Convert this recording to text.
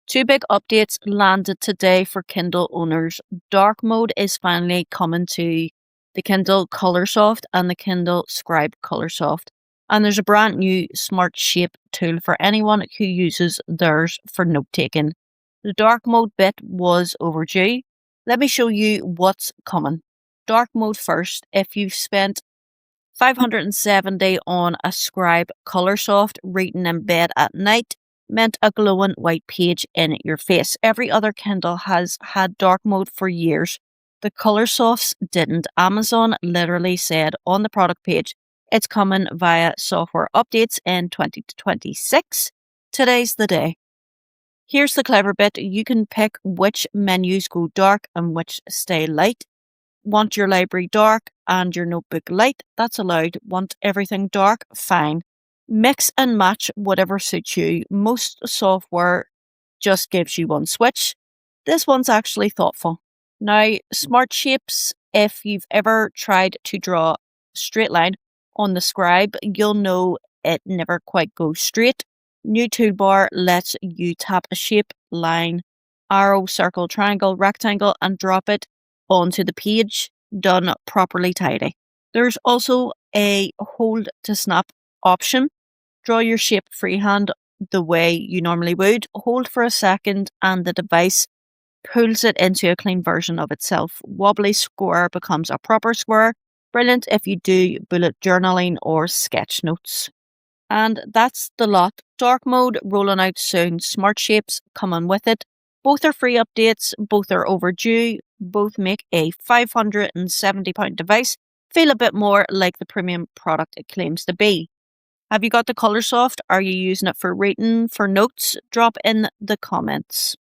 Two big updates landed today for Kindle owners. Dark mode is finally coming to the Kindle Colorsoft and the Kindle Scribe Colorsoft. And there's a brand new smart shape tool for anyone who uses theirs for note taking. The dark mode bit was overdue. Let me show you what's coming. Dark mode first. If you've spent 570 on a Scribe Colorsoft reading in bed at night, meant a glowing white page in your face. Every other Kindle has had dark mode for years. The Colorsofts didn't. Amazon literally said on the product page, it's coming via software updates in 2026. Today's the day. Here's the clever bit. You can pick which menus go dark and which stay light. Want your library dark and your notebook light? That's allowed. Want everything dark? Fine. Mix and match whatever suits you. Most software just gives you one switch. This one's actually thoughtful. Now, smart shapes, if you've ever tried to draw a straight line on the Scribe, you'll know it never quite goes straight. New toolbar lets you tap a shape, line, arrow, circle, triangle, rectangle, and drop it onto the page, done properly tidy. There's also a hold to snap option. Draw your shape freehand the way you normally would. Hold for a second and the device pulls it into a clean version of itself. Wobbly square becomes a proper square. Brilliant if you do bullet journaling or sketch notes. And that's the lot. Dark mode rolling out soon. Smart shapes coming with it. Both are free updates. Both are overdue. Both make a £570 device feel a bit more like the premium product it claims to be. Have you got the Colorsoft? Are you using it for reading, for notes? Drop in the comments.